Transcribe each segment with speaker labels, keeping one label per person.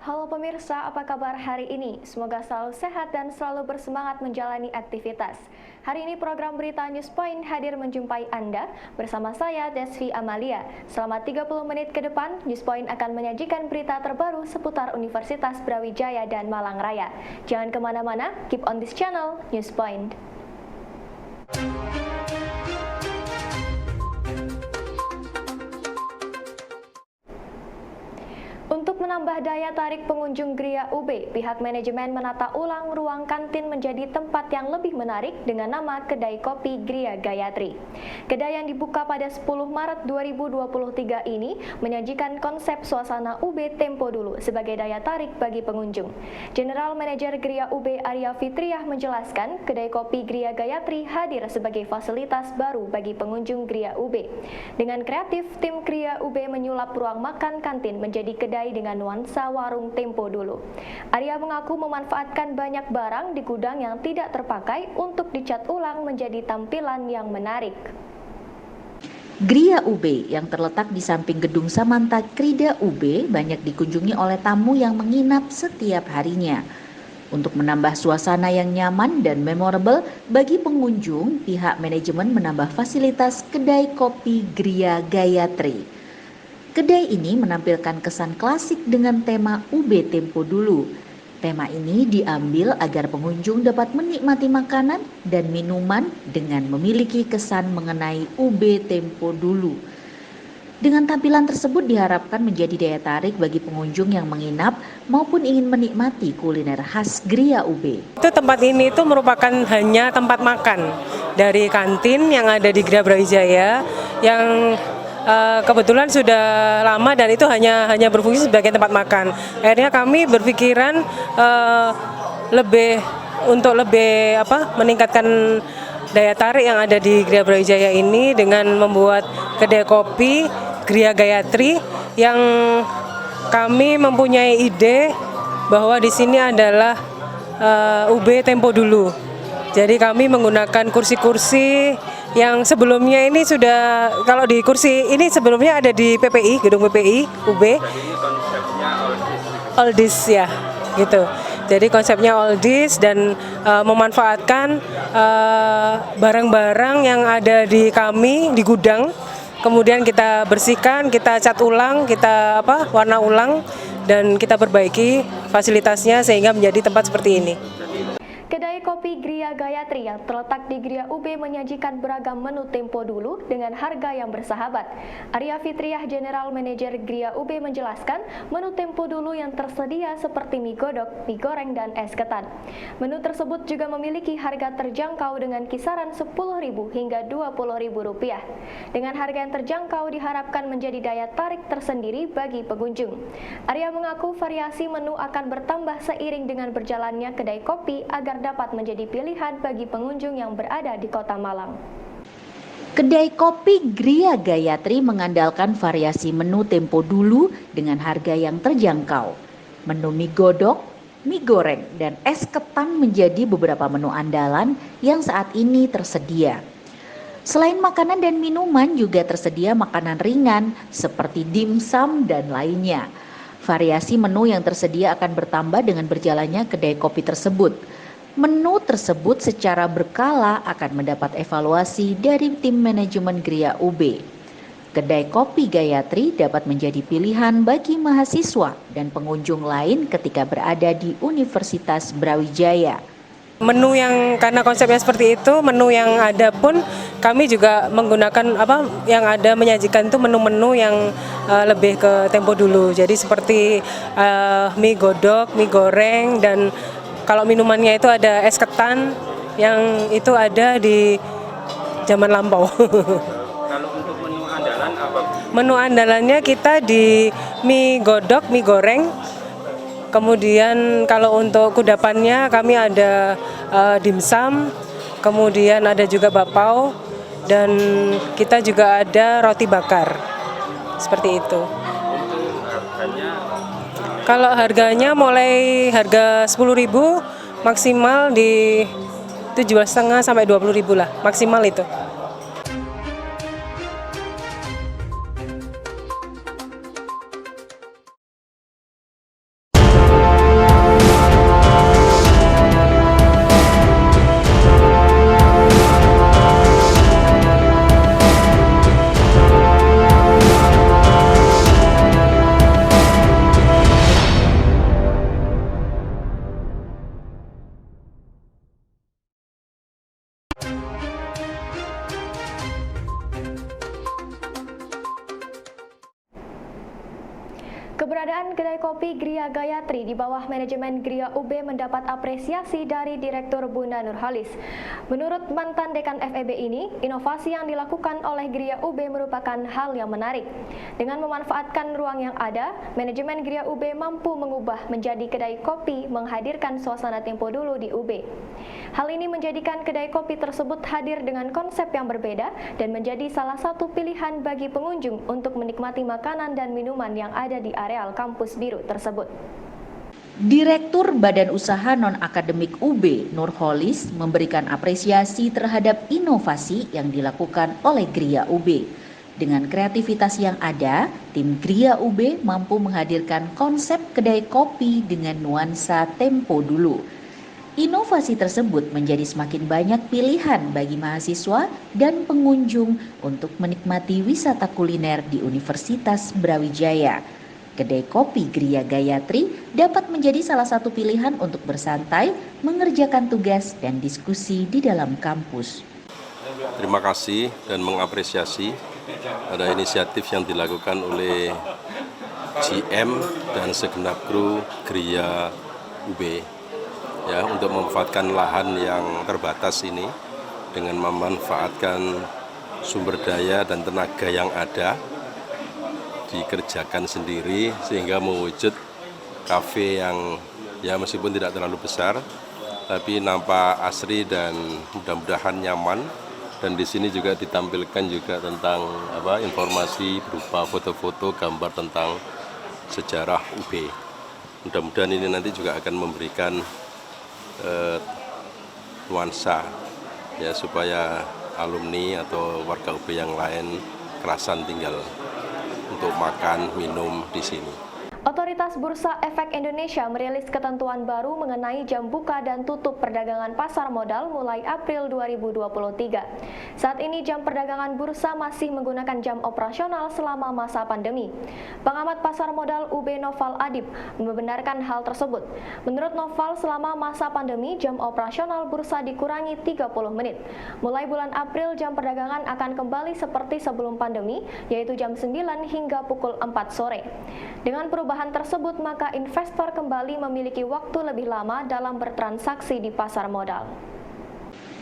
Speaker 1: Halo pemirsa, apa kabar hari ini? Semoga selalu sehat dan selalu bersemangat menjalani aktivitas. Hari ini program Berita News Point hadir menjumpai Anda bersama saya Desvi Amalia. Selama 30 menit ke depan, News Point akan menyajikan berita terbaru seputar Universitas Brawijaya dan Malang Raya. Jangan kemana-mana, keep on this channel, News Point. Untuk menambah daya tarik pengunjung Gria UB, pihak manajemen menata ulang ruang kantin menjadi tempat yang lebih menarik dengan nama Kedai Kopi Gria Gayatri. Kedai yang dibuka pada 10 Maret 2023 ini menyajikan konsep suasana UB tempo dulu sebagai daya tarik bagi pengunjung. General Manager Gria UB Arya Fitriah menjelaskan, Kedai Kopi Gria Gayatri hadir sebagai fasilitas baru bagi pengunjung Gria UB. Dengan kreatif, tim Gria UB menyulap ruang makan kantin menjadi kedai dengan nuansa warung tempo dulu. Arya mengaku memanfaatkan banyak barang di gudang yang tidak terpakai untuk dicat ulang menjadi tampilan yang menarik.
Speaker 2: Gria UB yang terletak di samping gedung Samanta Krida UB banyak dikunjungi oleh tamu yang menginap setiap harinya. Untuk menambah suasana yang nyaman dan memorable bagi pengunjung, pihak manajemen menambah fasilitas Kedai Kopi Gria Gayatri. Kedai ini menampilkan kesan klasik dengan tema UB Tempo Dulu. Tema ini diambil agar pengunjung dapat menikmati makanan dan minuman dengan memiliki kesan mengenai UB Tempo Dulu. Dengan tampilan tersebut diharapkan menjadi daya tarik bagi pengunjung yang menginap maupun ingin menikmati kuliner khas Gria UB.
Speaker 3: Tempat ini merupakan hanya tempat makan dari kantin yang ada di Gria Brawijaya yang kebetulan sudah lama dan itu hanya berfungsi sebagai tempat makan. Akhirnya kami berpikiran lebih meningkatkan daya tarik yang ada di Gria Brawijaya ini dengan membuat kedai kopi Gria Gayatri yang kami mempunyai ide bahwa di sini adalah UB Tempo Dulu. Jadi kami menggunakan kursi-kursi yang sebelumnya ini sudah, kalau di kursi ini sebelumnya ada di PPI, gedung PPI, UB.
Speaker 4: Jadi konsepnya
Speaker 3: oldies ya, gitu. Jadi konsepnya oldies dan memanfaatkan barang-barang yang ada di kami, di gudang. Kemudian kita bersihkan, kita cat ulang, kita warna ulang, dan kita perbaiki fasilitasnya sehingga menjadi tempat seperti ini.
Speaker 1: Kedai Kopi Gria Gayatri yang terletak di Gria UB menyajikan beragam menu tempo dulu dengan harga yang bersahabat. Arya Fitriah, General Manager Gria UB menjelaskan, menu tempo dulu yang tersedia seperti mie godok, mie goreng, dan es ketan. Menu tersebut juga memiliki harga terjangkau dengan kisaran Rp10.000 hingga Rp20.000. Dengan harga yang terjangkau diharapkan menjadi daya tarik tersendiri bagi pengunjung. Arya mengaku variasi menu akan bertambah seiring dengan berjalannya kedai kopi agar dapat menjadi pilihan bagi pengunjung yang berada di Kota Malang.
Speaker 2: Kedai Kopi Gria Gayatri mengandalkan variasi menu tempo dulu dengan harga yang terjangkau. Menu mie godok, mie goreng, dan es ketan menjadi beberapa menu andalan yang saat ini tersedia. Selain makanan dan minuman juga tersedia makanan ringan seperti dimsum dan lainnya. Variasi menu yang tersedia akan bertambah dengan berjalannya kedai kopi tersebut. Menu tersebut secara berkala akan mendapat evaluasi dari tim manajemen Gria UB. Kedai Kopi Gayatri dapat menjadi pilihan bagi mahasiswa dan pengunjung lain ketika berada di Universitas Brawijaya.
Speaker 3: Menu yang karena konsepnya seperti itu, menu yang ada pun kami juga menggunakan yang ada menyajikan itu menu-menu yang lebih ke tempo dulu. Jadi seperti mie godok, mie goreng, dan kalau minumannya itu ada es ketan yang itu ada di zaman lampau.
Speaker 4: Kalau untuk menu andalan apa?
Speaker 3: Menu andalannya kita di mie godok, mie goreng. Kemudian kalau untuk kudapannya kami ada dimsum, kemudian ada juga bakpao, dan kita juga ada roti bakar. Seperti itu.
Speaker 4: Untuk harganya?
Speaker 3: Kalau harganya mulai harga Rp10.000, maksimal di 17.500 sampai Rp20.000 lah, maksimal itu.
Speaker 1: Keberadaan kedai kopi Gria Gayatri di bawah manajemen Gria UB mendapat apresiasi dari Direktur Bunda Nurholis. Menurut mantan dekan FEB ini, inovasi yang dilakukan oleh Gria UB merupakan hal yang menarik. Dengan memanfaatkan ruang yang ada, manajemen Gria UB mampu mengubah menjadi kedai kopi menghadirkan suasana tempo dulu di UB. Hal ini menjadikan kedai kopi tersebut hadir dengan konsep yang berbeda dan menjadi salah satu pilihan bagi pengunjung untuk menikmati makanan dan minuman yang ada di areal kampus biru tersebut.
Speaker 2: Direktur Badan Usaha Non-Akademik UB, Nurholis, memberikan apresiasi terhadap inovasi yang dilakukan oleh Gria UB. Dengan kreativitas yang ada, tim Gria UB mampu menghadirkan konsep kedai kopi dengan nuansa tempo dulu. Inovasi tersebut menjadi semakin banyak pilihan bagi mahasiswa dan pengunjung untuk menikmati wisata kuliner di Universitas Brawijaya. Kedai kopi Gria Gayatri dapat menjadi salah satu pilihan untuk bersantai, mengerjakan tugas, dan diskusi di dalam kampus.
Speaker 5: Terima kasih dan mengapresiasi ada inisiatif yang dilakukan oleh GM dan segenap kru Gria UB ya, untuk memanfaatkan lahan yang terbatas ini dengan memanfaatkan sumber daya dan tenaga yang ada, dikerjakan sendiri sehingga mewujud kafe yang ya meskipun tidak terlalu besar tapi nampak asri dan mudah-mudahan nyaman. Dan di sini juga ditampilkan juga tentang informasi berupa foto-foto, gambar tentang sejarah UB. Mudah-mudahan ini nanti juga akan memberikan nuansa ya supaya alumni atau warga UB yang lain kerasan tinggal untuk makan, minum di sini.
Speaker 1: Otoritas Bursa Efek Indonesia merilis ketentuan baru mengenai jam buka dan tutup perdagangan pasar modal mulai April 2023. Saat ini jam perdagangan bursa masih menggunakan jam operasional selama masa pandemi. Pengamat pasar modal UB Noval Adib membenarkan hal tersebut. Menurut Noval, selama masa pandemi jam operasional bursa dikurangi 30 menit. Mulai bulan April jam perdagangan akan kembali seperti sebelum pandemi, yaitu jam 9 hingga pukul 4 sore. Dengan perubahan tersebut, maka investor kembali memiliki waktu lebih lama dalam bertransaksi di pasar modal.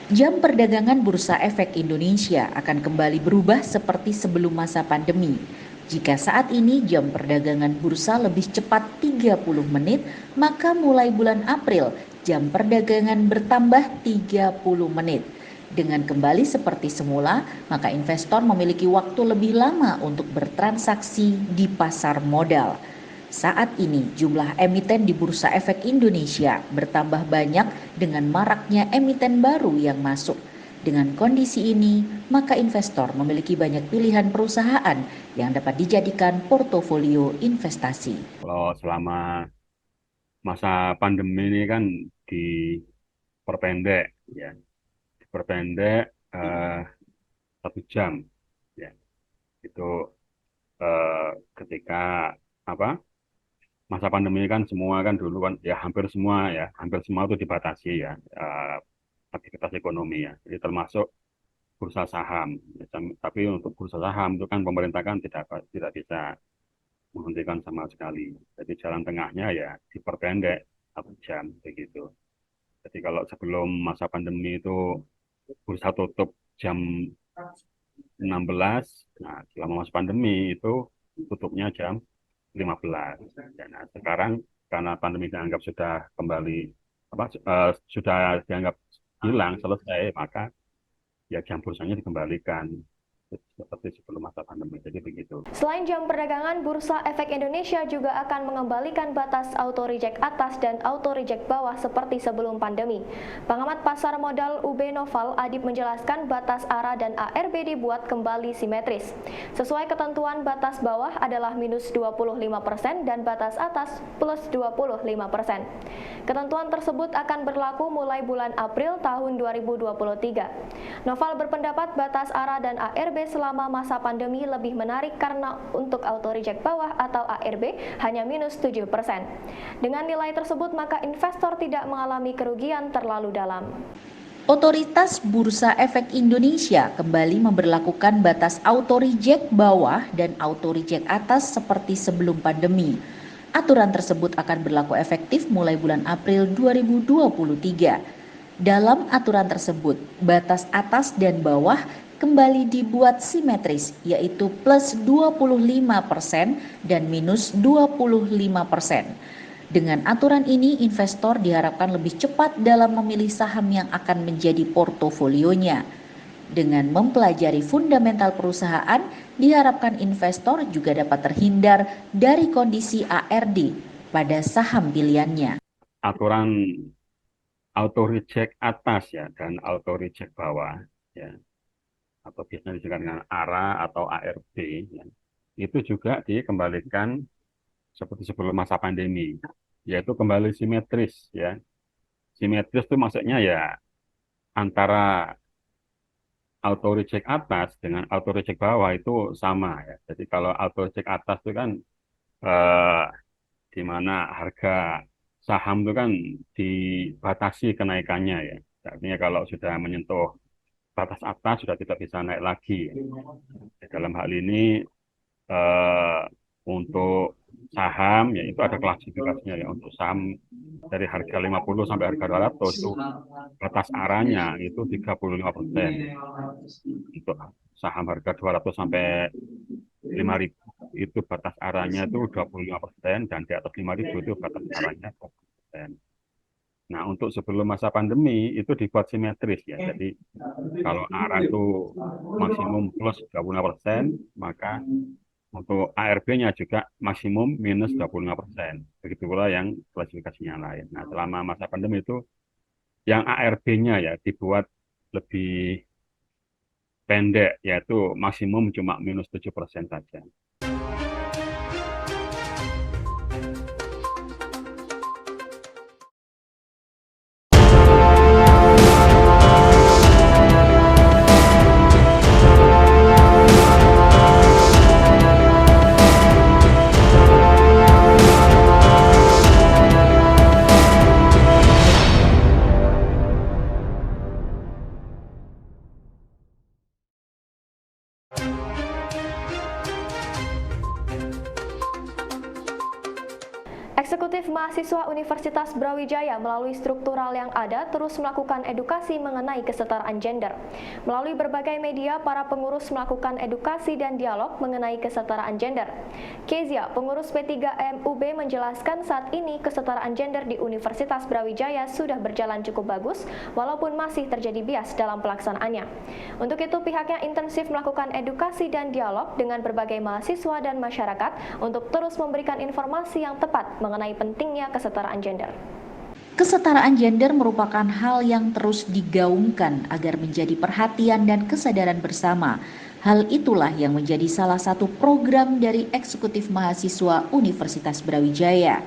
Speaker 2: Jam perdagangan Bursa Efek Indonesia akan kembali berubah seperti sebelum masa pandemi. Jika saat ini jam perdagangan bursa lebih cepat 30 menit, maka mulai bulan April jam perdagangan bertambah 30 menit. Dengan kembali seperti semula, maka investor memiliki waktu lebih lama untuk bertransaksi di pasar modal. Saat ini jumlah emiten di Bursa Efek Indonesia bertambah banyak dengan maraknya emiten baru yang masuk. Dengan kondisi ini, maka investor memiliki banyak pilihan perusahaan yang dapat dijadikan portofolio investasi.
Speaker 6: Kalau selama masa pandemi ini kan diperpendek, ya, diperpendek 1 jam, ya, itu ketika masa pandemi kan semua kan dulu kan ya hampir semua itu dibatasi ya aktivitas ekonomi ya, jadi termasuk bursa saham. Tapi untuk bursa saham itu kan pemerintah kan tidak bisa menghentikan sama sekali. Jadi jalan tengahnya ya diperpendek 1 jam begitu. Jadi kalau sebelum masa pandemi itu bursa tutup jam 16, nah selama masa pandemi itu tutupnya jam 15. Nah, sekarang karena pandemi dianggap sudah kembali sudah dianggap hilang, selesai, maka ya jam bursanya dikembalikan seperti sebelum masa pandemi, jadi begitu.
Speaker 1: Selain jam perdagangan, Bursa Efek Indonesia juga akan mengembalikan batas auto reject atas dan auto reject bawah seperti sebelum pandemi. Pengamat pasar modal UB Noval Adib menjelaskan batas ARA dan ARB dibuat kembali simetris. Sesuai ketentuan, batas bawah adalah minus 25% dan batas atas plus 25%. Ketentuan tersebut akan berlaku mulai bulan April tahun 2023. Noval berpendapat batas ARA dan ARB selama masa pandemi lebih menarik karena untuk auto reject bawah atau ARB hanya minus 7%. Dengan nilai tersebut maka investor tidak mengalami kerugian terlalu dalam.
Speaker 2: Otoritas Bursa Efek Indonesia kembali memberlakukan batas auto reject bawah dan auto reject atas seperti sebelum pandemi. Aturan tersebut akan berlaku efektif mulai bulan April 2023. Dalam aturan tersebut, batas atas dan bawah kembali dibuat simetris, yaitu plus 25% dan minus 25%. Dengan aturan ini, investor diharapkan lebih cepat dalam memilih saham yang akan menjadi portofolionya. Dengan mempelajari fundamental perusahaan, diharapkan investor juga dapat terhindar dari kondisi ARD pada saham pilihannya.
Speaker 6: Aturan auto reject atas ya dan auto reject bawah ya, atau biasanya disebut dengan ARA atau ARB ya, itu juga dikembalikan seperti sebelum masa pandemi, yaitu kembali simetris ya. Simetris itu maksudnya ya antara auto reject atas dengan auto reject bawah itu sama ya. Jadi kalau auto reject atas itu kan di mana harga saham itu kan dibatasi kenaikannya ya. Artinya kalau sudah menyentuh batas atas sudah tidak bisa naik lagi. Dalam hal ini untuk saham ya itu ada klasifikasinya ya. Untuk saham dari harga 50 sampai harga 200 itu batas arahnya itu 35%. Untuk saham harga 200 sampai 5.000 itu batas arahnya itu 25% dan di atas 5.000 itu batas arahnya 20%. Nah, untuk sebelum masa pandemi itu dibuat simetris ya. Jadi kalau arah itu maksimum plus 25%, maka untuk ARB-nya juga maksimum minus 25%. Begitu pula yang klasifikasinya lain. Nah, selama masa pandemi itu yang ARB-nya ya dibuat lebih pendek, yaitu maksimum cuma minus 7% saja.
Speaker 1: Eksekutif Mahasiswa Universitas Brawijaya melalui struktural yang ada terus melakukan edukasi mengenai kesetaraan gender. Melalui berbagai media, para pengurus melakukan edukasi dan dialog mengenai kesetaraan gender. Kezia, pengurus P3M UB menjelaskan saat ini kesetaraan gender di Universitas Brawijaya sudah berjalan cukup bagus, walaupun masih terjadi bias dalam pelaksanaannya. Untuk itu, pihaknya intensif melakukan edukasi dan dialog dengan berbagai mahasiswa dan masyarakat untuk terus memberikan informasi yang tepat mengenai pentingnya kesetaraan gender.
Speaker 2: Kesetaraan gender merupakan hal yang terus digaungkan agar menjadi perhatian dan kesadaran bersama. Hal itulah yang menjadi salah satu program dari Eksekutif Mahasiswa Universitas Brawijaya.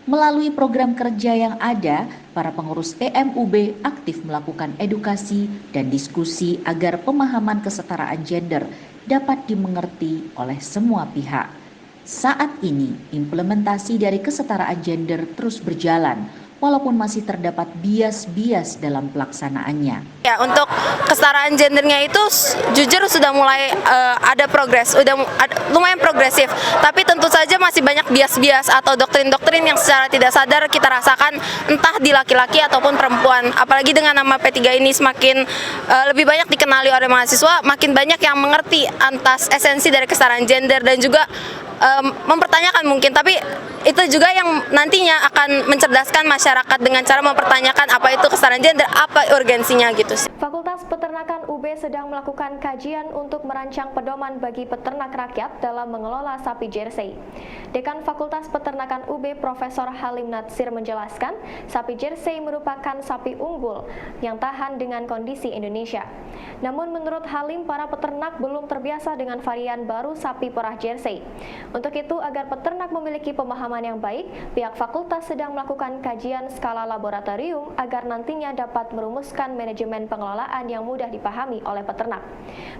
Speaker 2: Melalui program kerja yang ada, para pengurus PMUB aktif melakukan edukasi dan diskusi agar pemahaman kesetaraan gender dapat dimengerti oleh semua pihak. Saat ini, implementasi dari kesetaraan gender terus berjalan, walaupun masih terdapat bias-bias dalam pelaksanaannya.
Speaker 7: Ya, untuk kesetaraan gendernya itu jujur sudah mulai ada progres, lumayan progresif. Tapi tentu saja masih banyak bias-bias atau doktrin-doktrin yang secara tidak sadar kita rasakan entah di laki-laki ataupun perempuan. Apalagi dengan nama P3 ini semakin lebih banyak dikenali oleh mahasiswa, makin banyak yang mengerti atas esensi dari kesetaraan gender dan juga mempertanyakan mungkin, tapi itu juga yang nantinya akan mencerdaskan masyarakat dengan cara mempertanyakan apa itu kesetaraan gender, apa urgensinya gitu sih.
Speaker 1: Fakultas Peternakan UB sedang melakukan kajian untuk merancang pedoman bagi peternak rakyat dalam mengelola sapi Jersey. Dekan Fakultas Peternakan UB Profesor Halim Natsir menjelaskan, sapi Jersey merupakan sapi unggul yang tahan dengan kondisi Indonesia. Namun menurut Halim, para peternak belum terbiasa dengan varian baru sapi perah Jersey. Untuk itu, agar peternak memiliki pemahaman yang baik, pihak fakultas sedang melakukan kajian skala laboratorium agar nantinya dapat merumuskan manajemen pengelolaan yang mudah dipahami oleh peternak.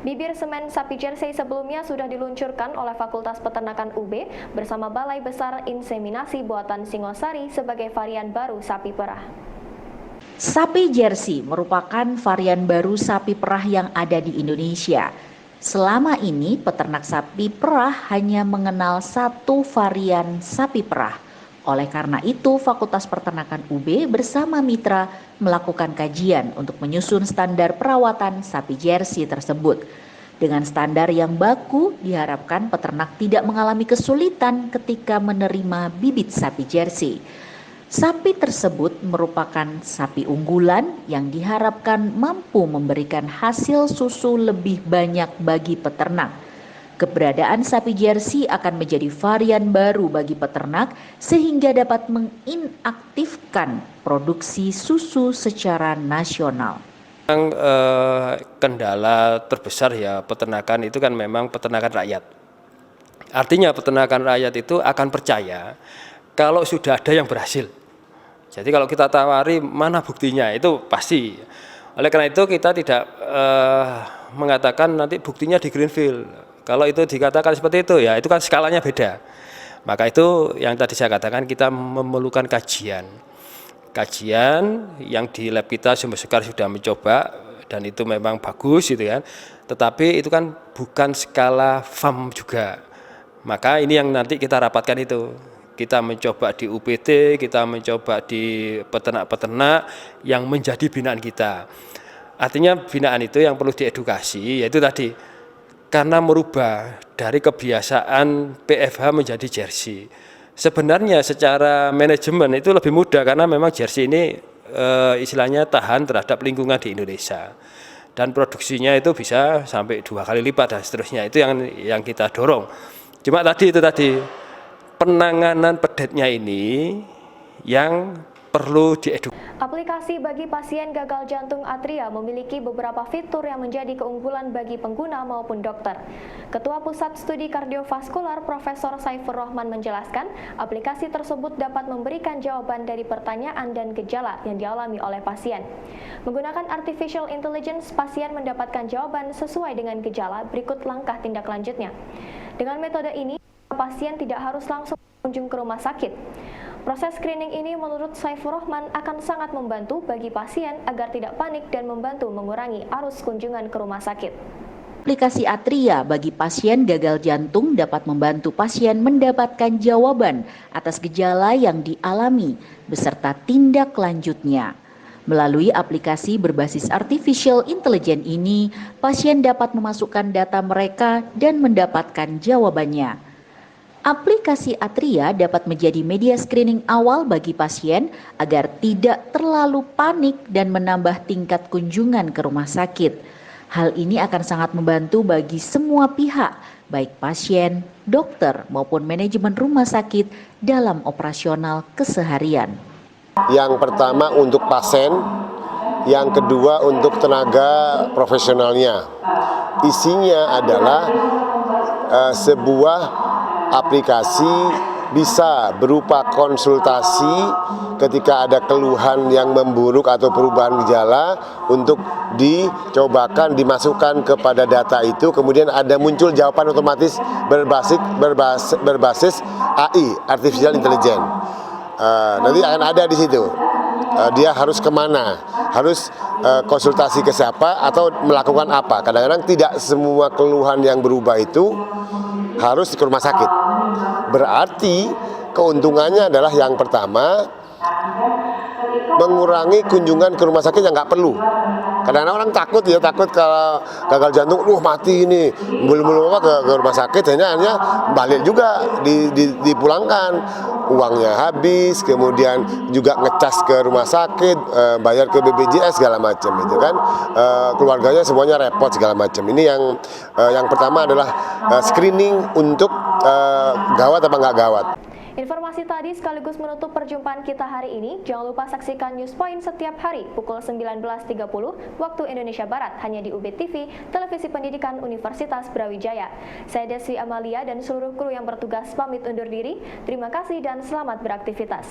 Speaker 1: Bibir semen sapi Jersey sebelumnya sudah diluncurkan oleh Fakultas Peternakan UB bersama Balai Besar Inseminasi Buatan Singosari sebagai varian baru sapi perah.
Speaker 2: Sapi Jersey merupakan varian baru sapi perah yang ada di Indonesia. Selama ini peternak sapi perah hanya mengenal satu varian sapi perah. Oleh karena itu, Fakultas Peternakan UB bersama mitra melakukan kajian untuk menyusun standar perawatan sapi jersey tersebut. Dengan standar yang baku, diharapkan peternak tidak mengalami kesulitan ketika menerima bibit sapi jersey. Sapi tersebut merupakan sapi unggulan yang diharapkan mampu memberikan hasil susu lebih banyak bagi peternak. Keberadaan sapi jersey akan menjadi varian baru bagi peternak sehingga dapat menginaktifkan produksi susu secara nasional.
Speaker 8: Kendala terbesar ya peternakan itu kan memang peternakan rakyat. Artinya peternakan rakyat itu akan percaya kalau sudah ada yang berhasil. Jadi kalau kita tawari mana buktinya itu pasti. Oleh karena itu kita tidak mengatakan nanti buktinya di Greenfield. Kalau itu dikatakan seperti itu ya itu kan skalanya beda. Maka itu yang tadi saya katakan kita memerlukan kajian yang di lab kita Sumber Sekar sudah mencoba dan itu memang bagus gitu kan. Tetapi itu kan bukan skala farm juga. Maka ini yang nanti kita rapatkan itu. Kita mencoba di UPT, kita mencoba di peternak-peternak yang menjadi binaan kita. Artinya binaan itu yang perlu diedukasi, yaitu tadi, karena merubah dari kebiasaan PFH menjadi jersey. Sebenarnya secara manajemen itu lebih mudah, karena memang jersey ini istilahnya tahan terhadap lingkungan di Indonesia. Dan produksinya itu bisa sampai 2 kali lipat dan seterusnya, itu yang kita dorong. Cuma tadi penanganan pedetnya ini yang perlu diedukasi.
Speaker 1: Aplikasi bagi pasien gagal jantung Atria memiliki beberapa fitur yang menjadi keunggulan bagi pengguna maupun dokter. Ketua Pusat Studi Kardiovaskular Profesor Saifur Rahman menjelaskan, aplikasi tersebut dapat memberikan jawaban dari pertanyaan dan gejala yang dialami oleh pasien. Menggunakan artificial intelligence, pasien mendapatkan jawaban sesuai dengan gejala. Berikut langkah tindak lanjutnya. Dengan metode ini, pasien tidak harus langsung berkunjung ke rumah sakit. Proses screening ini menurut Saifur Rahman akan sangat membantu bagi pasien agar tidak panik dan membantu mengurangi arus kunjungan ke rumah sakit.
Speaker 2: Aplikasi Atria bagi pasien gagal jantung dapat membantu pasien mendapatkan jawaban atas gejala yang dialami beserta tindak lanjutnya. Melalui aplikasi berbasis artificial intelligence ini, pasien dapat memasukkan data mereka dan mendapatkan jawabannya. Aplikasi Atria dapat menjadi media screening awal bagi pasien agar tidak terlalu panik dan menambah tingkat kunjungan ke rumah sakit. Hal ini akan sangat membantu bagi semua pihak, baik pasien, dokter, maupun manajemen rumah sakit dalam operasional keseharian.
Speaker 9: Yang pertama untuk pasien, yang kedua untuk tenaga profesionalnya. Isinya adalah sebuah aplikasi bisa berupa konsultasi ketika ada keluhan yang memburuk atau perubahan gejala untuk dicobakan dimasukkan kepada data itu, kemudian ada muncul jawaban otomatis berbasis AI, artificial intelligence. Nanti akan ada di situ. Dia harus kemana, harus konsultasi ke siapa atau melakukan apa. Kadang-kadang tidak semua keluhan yang berubah itu harus ke rumah sakit. Berarti keuntungannya adalah yang pertama, mengurangi kunjungan ke rumah sakit yang nggak perlu. Kadang-kadang orang takut kalau gagal jantung, mati ini, belum ke rumah sakit, hanya balik juga dipulangkan, uangnya habis, kemudian juga ngecas ke rumah sakit, bayar ke BPJS segala macam itu kan, keluarganya semuanya repot segala macam. Ini yang pertama adalah screening untuk gawat apa nggak gawat.
Speaker 1: Informasi tadi sekaligus menutup perjumpaan kita hari ini. Jangan lupa saksikan News Point setiap hari pukul 19.30 waktu Indonesia Barat hanya di UB TV, Televisi Pendidikan Universitas Brawijaya. Saya Desi Amalia dan seluruh kru yang bertugas pamit undur diri. Terima kasih dan selamat beraktivitas.